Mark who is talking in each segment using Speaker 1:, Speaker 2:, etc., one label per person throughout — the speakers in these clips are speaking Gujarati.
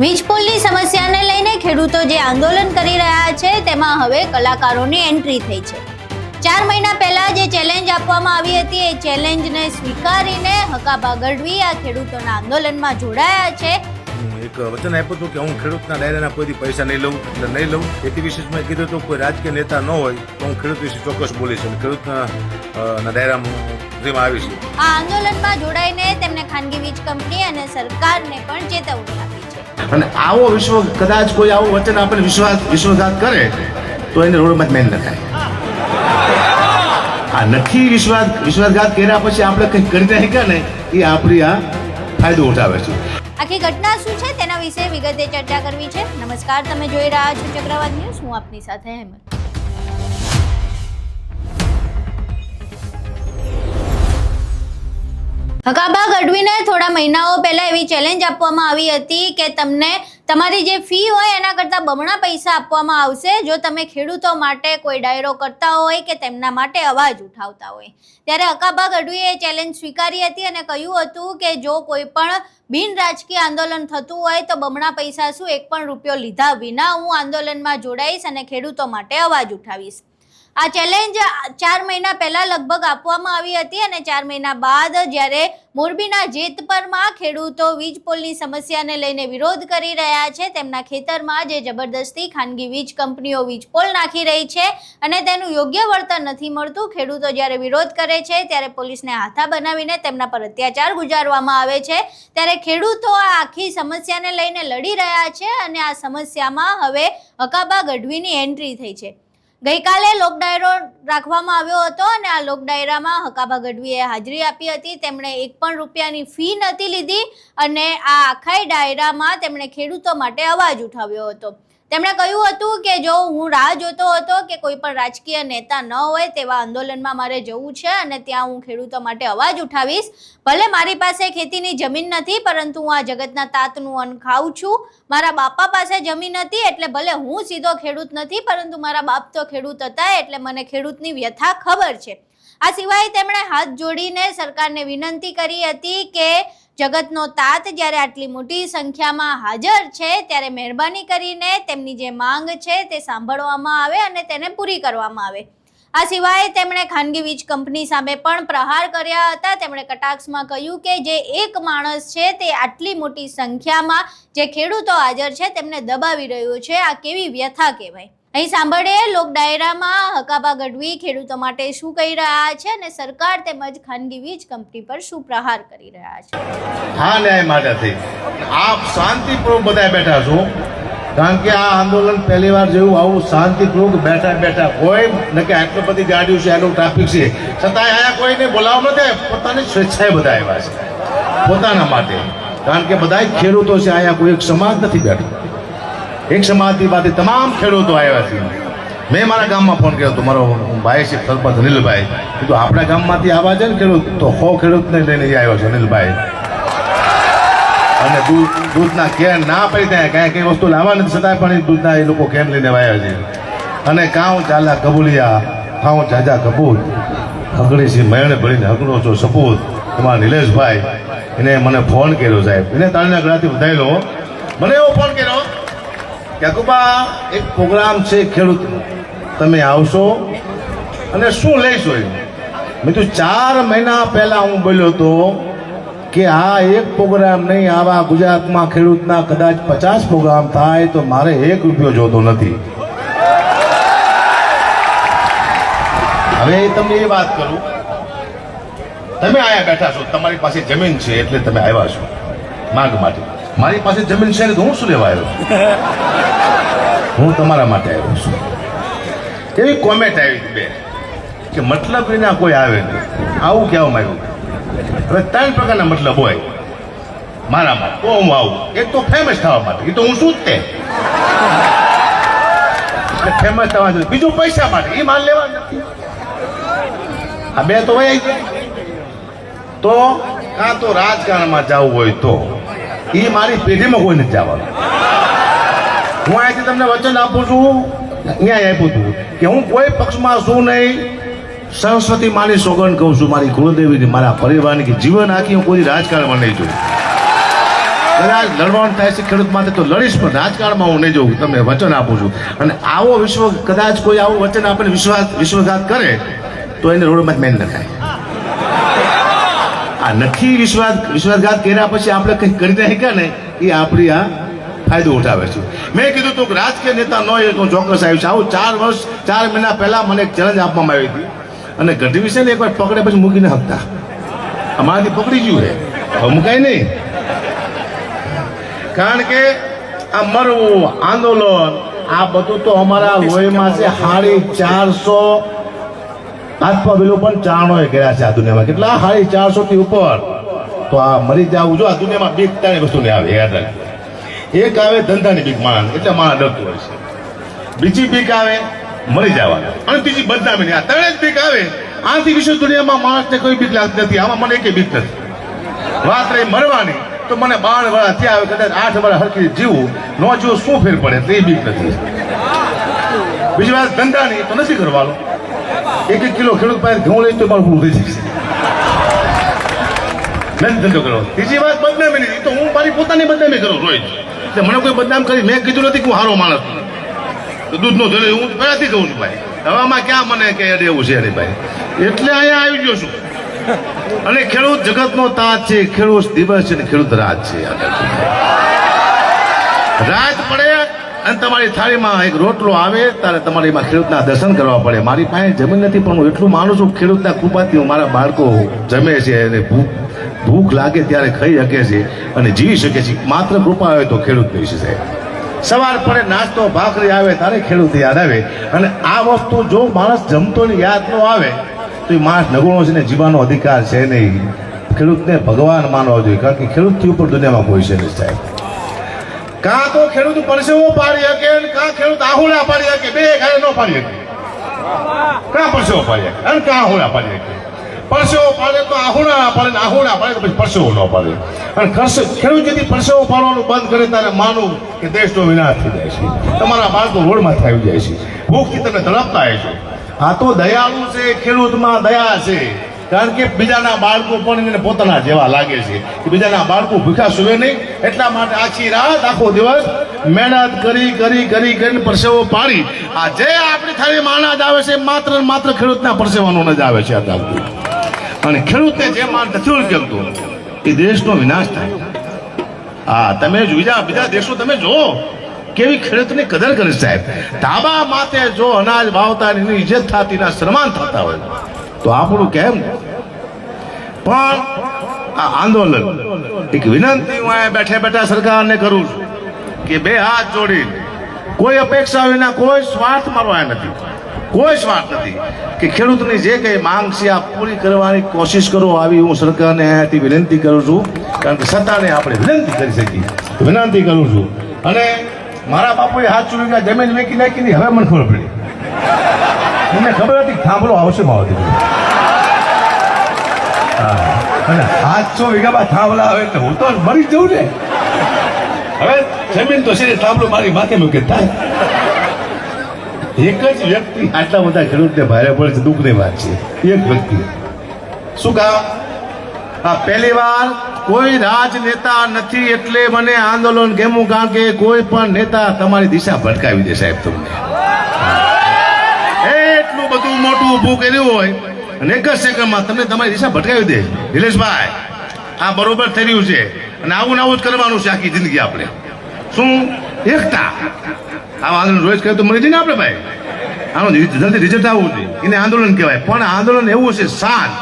Speaker 1: વીજ પોલની સમસ્યાને લઈને ખેડૂતો જે આંદોલન કરી રહ્યા છે તેમાં હવે કલાકારોની એન્ટ્રી થઈ છે। 4 મહિના પહેલા જે ચેલેન્જ આપવામાં આવી હતી એ ચેલેન્જને સ્વીકારીને હકાભા ગઢવી આ ખેડૂતોના આંદોલનમાં જોડાયા છે।
Speaker 2: એક વચન આપ્યું હતું કે હું ખેડૂતના ડાયરાના કોઈથી પૈસા નહીં લઉં એટલે નહીં લઉં। એથી વિશેષ મેં કીધું હતું કોઈ રાજકીય નેતા ન હોય તો હું ખેડૂત વિશે ચોક્કસ બોલીશ અને ખેડૂતના ડાયરામાં આવીશ।
Speaker 1: આ આંદોલનમાં જોડાઈને તેમને ખાનગી વીજ કંપની અને સરકારને પણ ચેતવણી આપી છે
Speaker 3: અને આવો કદાચ કોઈ આવું વચન આપણે વિશ્વાસઘાત કરે તો એને રોડમાં મેન નખાય। આ નથી વિશ્વાસઘાત કર્યા પછી આપણે કંઈક કરી નાખ્યા ને એ આપણી આ ફાયદો ઉઠાવે છે।
Speaker 1: આખી ઘટના શું છે તેના વિશે વિગતે ચર્ચા કરવી છે। નમસ્કાર, તમે જોઈ રહ્યા છો ચક્રવાત ન્યૂઝ, હું આપની સાથે હેમંત। હકાભા ગઢવીને થોડા મહિનાઓ પહેલા એવી ચેલેન્જ આપવામાં આવી હતી કે તમને તમારી જે ફી હોય એના કરતાં બમણા પૈસા આપવામાં આવશે જો તમે ખેડૂતો માટે કોઈ ડાયરો કરતા હોય કે તેમના માટે અવાજ ઉઠાવતા હોય। ત્યારે હકાભા ગઢવીએ એ ચેલેન્જ સ્વીકારી હતી અને કહ્યું હતું કે જો કોઈ પણ બિન રાજકીય આંદોલન થતું હોય તો બમણા પૈસા શું, 1 પણ રૂપિયો લીધા વિના હું આંદોલનમાં જોડાઈશ અને ખેડૂતો માટે અવાજ ઉઠાવીશ। આ ચેલેન્જ 4 મહિના પહેલા લગભગ આપવામાં આવી હતી અને 4 મહિના બાદ જ્યારે મોરબીના જેતપરમાં ખેડૂતો વીજ પોલની સમસ્યાને લઈને વિરોધ કરી રહ્યા છે, તેમના ખેતરમાં જે જબરદસ્તી ખાનગી વીજ કંપનીઓ વીજ પોલ નાખી રહી છે અને તેનું યોગ્ય વળતર નથી મળતું, ખેડૂતો જ્યારે વિરોધ કરે છે ત્યારે પોલીસને હાથા બનાવીને તેમના પર અત્યાચાર ગુજારવામાં આવે છે। ત્યારે ખેડૂતો આ આખી સમસ્યાને લઈને લડી રહ્યા છે અને આ સમસ્યામાં હવે હકાભા ગઢવીની એન્ટ્રી થઈ છે। ગઈકાલે લોક ડાયરો રાખવામાં આવ્યો હતો અને આ લોક ડાયરામાં હકાભા ગઢવીએ હાજરી આપી હતી। તેમણે 1 પણ રૂપિયાની ફી નથી લીધી અને આ આખા ડાયરામાં તેમણે ખેડૂતો માટે અવાજ ઉઠાવ્યો હતો। તેમણે કહ્યું હતું કે જો હું રાહ જોતો હતો કે કોઈ પણ રાજકીય નેતા ન હોય તેવા આંદોલનમાં મારે જવું છે અને ત્યાં હું ખેડૂતો માટે અવાજ ઉઠાવીશ। ભલે મારી પાસે ખેતીની જમીન નથી પરંતુ હું આ જગતના તાતનું અન્ન ખાઉં છું। મારા બાપા પાસે જમીન હતી એટલે ભલે હું સીધો ખેડૂત નથી પરંતુ મારા બાપ તો ખેડૂત હતા એટલે મને ખેડૂતની વ્યથા ખબર છે। આ સિવાય તેમણે હાથ જોડીને સરકારને વિનંતી કરી હતી કે જગતનો તાત જ્યારે આટલી મોટી સંખ્યામાં હાજર છે ત્યારે મહેરબાની કરીને તેમની જે માંગ છે તે સાંભળવામાં આવે અને તેને પૂરી કરવામાં આવે। આ સિવાય તેમણે ખાનગી વીજ કંપની સામે પણ પ્રહાર કર્યા હતા। તેમણે કટાક્ષમાં કહ્યું કે જે એક માણસ છે તે આટલી મોટી સંખ્યામાં જે ખેડૂતો હાજર છે તેમને દબાવી રહ્યો છે, આ કેવી વ્યથા કહેવાય। અહીં સાંભળીએ લોક ડાયરામાં હકાભા ગઢવી ખેડૂતો માટે શું કહી રહ્યા છે અને સરકાર તેમજ ખાનગી વીજ કંપની પર શું પ્રહાર કરી રહ્યા છે।
Speaker 3: હા, ન્યાય માટેથી આપ શાંતિપૂર્વક બધા બેઠા છો કારણ કે આ આંદોલન પહેલી વાર જેવું આવું શાંતિપૂર્વક બેઠા કોઈ ન કે આટલી બધી ગાડીઓ છે, આટલું ટ્રાફિક છે છતાંય આયા કોઈને બોલાવવા નથી, પોતાની સ્વેચ્છાએ બધા આવ્યા છે પોતાના માટે કારણ કે બધા ખેડૂતો છે। અહીંયા કોઈ એક સમાજ નથી બેઠો, એક સમાજથી તમામ ખેડૂતો આવ્યા છે। મેં મારા ગામમાં ફોન કર્યો હતો, મારો ભાઈ છે સરપંચ અનિલભાઈ, કીધું આપણા ગામમાંથી આવા છે ને ખેડૂત તો 100 ખેડૂતને લઈને આવ્યો છે અનિલભાઈ। અને દૂધના કેન ના પડી ત્યાં કાંઈ કઈ વસ્તુ લાવવા નથી છતાંય પણ દૂધના એ લોકો કેન લઈને આવ્યા છે। અને કાઉ ચાલા કબૂલિયા કાઉ જાજા કબૂલ હગડી છે મેળ ભરીને હગડો છો સપૂત તમારા નિલેશભાઈ, એને મને ફોન કર્યો સાહેબ, એને તાળીના ગળાથી વધારેલો મને એવો ફોન કર્યો કે અકુબા એક પ્રોગ્રામ છે ખેડૂત, તમે આવશો અને શું લઈશો? મેં તો 4 મહિના પહેલા હું બોલ્યો હતો કે આ એક પ્રોગ્રામ નહીં, આવા ગુજરાતમાં ખેડૂતના કદાચ 50 પ્રોગ્રામ થાય તો મારે 1 રૂપિયો જોતો નથી। હવે તમને એ વાત કરું, તમે આયા બેઠા છો, તમારી પાસે જમીન છે એટલે તમે આવ્યા છો માંગ માટે। મારી પાસે જમીન છે ને તો હું શું લેવા આવ્યો? હું તમારા માટે આવ્યો છું। એવી કોમેન્ટ આવી બે કે મતલબ વિના કોઈ આવે નહીં, આવું કહેવા માંગ્યું। હવે 3 પ્રકારના મતલબ હોય મારામાં, તો હું આવું। એક તો ફેમસ થવા માટે, એ તો હું શું જ તે ફેમસ થવા જોઈએ। બીજું પૈસા માટે, એ માન લેવા નથી। આ બે તો હોય તો કાં તો રાજકારણમાં જવું હોય તો એ મારી પેઢીમાં કોઈ નથી જવાનું। હું અહીંથી તમને વચન આપું છું, ન્યાય આપ્યું હતું કે હું કોઈ પક્ષમાં છું નહીં, સરસ્વતી માની સોગંદ કહું છું, મારી કુળદેવીની, મારા પરિવારની, કે જીવન આખી હું કોઈ રાજકારણમાં નહીં જોઉં। કદાચ લડવાનું થાય છે ખેડૂત માટે તો લડીશ, પણ રાજકારણમાં હું નહીં જોઉં. તમને વચન આપું છું. અને આવો કદાચ કોઈ આવું વચન આપણને વિશ્વાસઘાત કરે તો એને રોડમાં જ મેન નખાય. આ નથી વિશ્વાસઘાત કર્યા પછી આપણે કંઈક કરી નાખ્યા ને એ આપણી આ ફાયદો ઉઠાવે છે. મેં કીધું તું કે રાજકીય નેતા ન હોય તો ચોક્કસ આવ્યું છે. આવું 4 મહિના પહેલા મને એક ચેલેન્જ આપવામાં આવી હતી અને ગઢવી છે ને એકવાર પકડે પછી મૂકી ન શકતા. અમારાથી પકડી ગયું છે, હવે મુકાય નહીં. કારણ કે આ મરવું આંદોલન આ બધું તો અમારા લોહીમાં છે. 450 હાથમાં પેલું પણ ચારણોએ કર્યા છે આ દુનિયામાં. કેટલા? 450 થી ઉપર. તો આ મરી જવું જો. આ દુનિયામાં બીક તારી વસ્તુ નહીં આવે, યાદ રાખજો. એક આવે ધંધાની બીક માણસ, એટલે માણસ ડરતું હોય છે. બીજી બીક આવે મરી જવાની, અને ત્રીજી બદનામી. આ ત્રણે જ બીક આવે. આથી વિશ્વ દુનિયામાં માણસને કોઈ બીક લાગતી નથી. આમાં મને એકે બીક નથી. વાત રહી મરવાની તો મને 12 વર્ષ થયા આવે, કદાચ 8 વર્ષ હરખી જીવું ન જીવું શું ફેર પડે તે બીક નથી. બીજી વાત ધંધાની તો નથી કરવાનું. 1 કિલો ખેડૂત પાસે ઘઉં લઈ તો મારું પૂરું થઈ જશે. નથી ધંધો કરો. ત્રીજી વાત બદનામી નહીં, તો હું મારી પોતાની બદનામી કરું રોજ. એટલે મને કોઈ બદનામ કરી મેં કીધું નથી કે હું સારો માણસ છું. તો દૂધનો ધોલે હું પહેલાથી કહું છું ભાઈ. હવે આમાં ક્યાં મને કે એવું છે અરે ભાઈ. એટલે અહીંયા આવી ગયો છું. અને ખેડૂત જગતનો તાજ છે. ખેડૂત દિવસ છે ને ખેડૂત રાત છે. રાત પડે અને તમારી થાળીમાં એક રોટલો આવે ત્યારે તમારે એમાં ખેડૂતના દર્શન કરવા પડે. મારી પાસે જમીન નથી પણ હું એટલું માનું છું ખેડૂતના કૃપાથી હું મારા બાળકો જમે છે અને ભૂખ લાગે ત્યારે ખાઈ શકે છે અને જીવી શકે છે. માત્ર કૃપા હોય તો ખેડૂત થઈ શકે. સવાર પડે નાસ્તો ભાખરી આવે ત્યારે ખેડૂત યાદ આવે. અને આ વસ્તુ જો માણસ જમતો ને યાદ ન આવે તો એ માણસ નગુણો છે ને જીવવાનો અધિકાર છે નહીં. ખેડૂતને ભગવાન માનવા જોઈએ, કારણ કે ખેડૂતથી ઉપર દુનિયામાં કોઈ છે નહીં સાહેબ. કાં તો ખેડૂત પરસેવો પાડી શકે અને કાં ખેડૂત આહુડા પાડી શકે. બે ઘરે ન પાડી શકે. કાં પરસેવો પાડી શકે અને કાં આહુડા પાડી શકે. પરસેવો પાડે તો આહુડા ના પાડે, આહુડા પાડે તો પછી પરસેવો ન પાડે. અને ખેડૂત જેથી પરસેવો પાડવાનું બંધ કરે ત્યારે માનવું કે દેશનો વિનાશ થઈ જાય છે. તમારા બાળકો રોડમાંથી આવી જાય છે. ભૂખથી તમે તડપતા હોય છો. આ તો દયાળુ છે, ખેડૂતમાં દયા છે. કારણ કે બીજાના બાળકો પણ એને પોતાના જેવા લાગે છે કે બીજાના બાળકો ભૂખ્યા સુવે નહીં. એટલા માટે આખી રાત આખો દિવસ મહેનત કરી પરસેવો પાડી આ જે આપણી થાળીમાં અનાજ આવે છે માત્ર ને માત્ર ખેડૂતના પરસેવાનો અનાજ આવે છે. અને ખેડૂતને જે માન નથી ઓળખતું એ દેશનો વિનાશ થાય. હા, તમે બીજા દેશો તમે જુઓ કેવી ખેડૂતની કદર કરે સાહેબ. ધાબા માથે જો અનાજ વાવતા એની ઇજ્જત થતી ના સન્માન થતા હોય તો આપણું કેમ? પણ આ આંદોલન એક વિનંતી હું અહીંયા બેઠા સરકારને કરું છું કે 2 હાથ જોડી કોઈ અપેક્ષા વિના, કોઈ સ્વાર્થ મારો આ નથી, કોઈ સ્વાર્થ નથી કે ખેડૂતની જે કઈ માંગ છે આ પૂરી કરવાની કોશિશ કરો. આવી હું સરકારને અહીંયાથી વિનંતી કરું છું. કારણ કે સત્તાને આપણે વિનંતી કરી શકીએ, વિનંતી કરું છું. અને મારા બાપુએ હાથ ચૂકી જમીન વેચી નાખી, હવે મને ખબર પડી. એમને ખબર હતી થાંભલો આવશે માવતી. અને 700 વીઘામાં થાંભલા આવે તો હું તો મરી જઉં ને. હવે જમીન તો છે, થાંભલો મારી માથે મૂકે થાય. એક જ વ્યક્તિ આટલા બધા ખેડૂતને ભારે પડે છે, દુઃખની વાત છે. એક વ્યક્તિ શું કામ? આ પહેલી વાર કોઈ રાજનેતા નથી એટલે મને આંદોલન કેમું? કારણ કે કોઈ પણ નેતા તમારી દિશા ભટકાવી દે સાહેબ. તમને એટલું બધું મોટું ઊભું કર્યું હોય અને એક જ સેકન્ડમાં તમને તમારી દિશા ભટકાવી દે. નિલેશભાઈ, આ બરોબર થઈ રહ્યું છે અને આવું જ કરવાનું છે આખી જિંદગી આપણે. શું એકતા? આવા આંદોલન રોજ કરે તો મળી જઈને આપણે ભાઈ. આનું જલ્દી રિઝલ્ટ આવવું જોઈએ, એને આંદોલન કહેવાય. પણ આંદોલન એવું છે શાંત,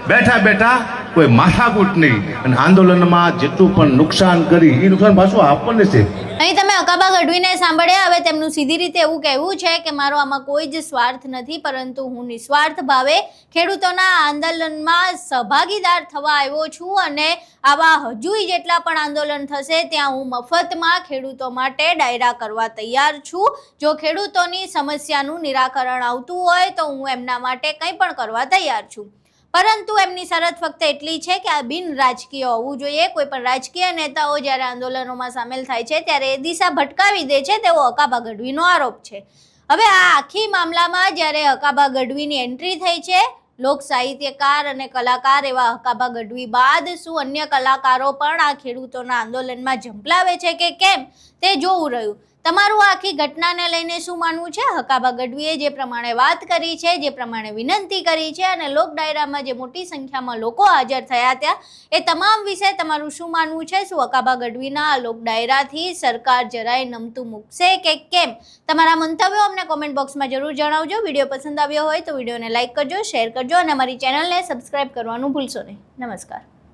Speaker 3: બેઠા કોઈ માથાકૂટ નહીં. અને આંદોલનમાં જેટલું પણ નુકસાન કરી એ નુકસાન પાછું આપણને છે.
Speaker 1: અહીં તમે અકાબા ગઢવીને સાંભળ્યા. હવે તેમનું સીધી રીતે એવું કહેવું છે કે મારો આમાં કોઈ જ સ્વાર્થ નથી, પરંતુ હું નિસ્વાર્થ ભાવે ખેડૂતોના આંદોલનમાં સહભાગીદાર થવા આવ્યો છું. અને આવા હજુય જેટલા પણ આંદોલન થશે ત્યાં હું મફતમાં ખેડૂતો માટે ડાયરા કરવા તૈયાર છું. જો ખેડૂતોની સમસ્યાનું નિરાકરણ આવતું હોય તો હું એમના માટે કંઈ પણ કરવા તૈયાર છું. પરંતુ એમની શરત ફક્ત એટલી છે કે આ બિન રાજકીય હોવું જોઈએ. કોઈ પણ રાજકીય નેતાઓ જ્યારે આંદોલનોમાં સામેલ થાય છે ત્યારે એ દિશા ભટકાવી દે છે તેવો અકાબા ગઢવીનો આરોપ છે. હવે આ આખી મામલામાં જ્યારે અકાબા ગઢવીની એન્ટ્રી થઈ છે લોક સાહિત્યકાર અને કલાકાર એવા હકાભા ગઢવી બાદ શું અન્ય કલાકારો પણ આ ખેડૂતોના આંદોલનમાં ઝંપલાવે છે કે કેમ તે જોવું રહ્યું. તમારું આખી ઘટનાને લઈને શું માનવું છે? હકાભા ગઢવીએ જે પ્રમાણે વાત કરી છે, જે પ્રમાણે વિનંતી કરી છે અને લોક ડાયરામાં જે મોટી સંખ્યામાં લોકો હાજર થયા ત્યાં, એ તમામ વિશે તમારું શું માનવું છે? શું હકાભા ગઢવીના આ લોક ડાયરાથી સરકાર જરાય નમતું મૂકશે કે કેમ? તમારા મંતવ્યો અમને કોમેન્ટ બોક્સમાં જરૂર જણાવજો. વિડીયો પસંદ આવ્યો હોય તો વિડીયોને લાઇક કરજો, શેર કરજો અને અમારી ચેનલને સબસ્ક્રાઇબ કરવાનું ભૂલશો નહીં. નમસ્કાર.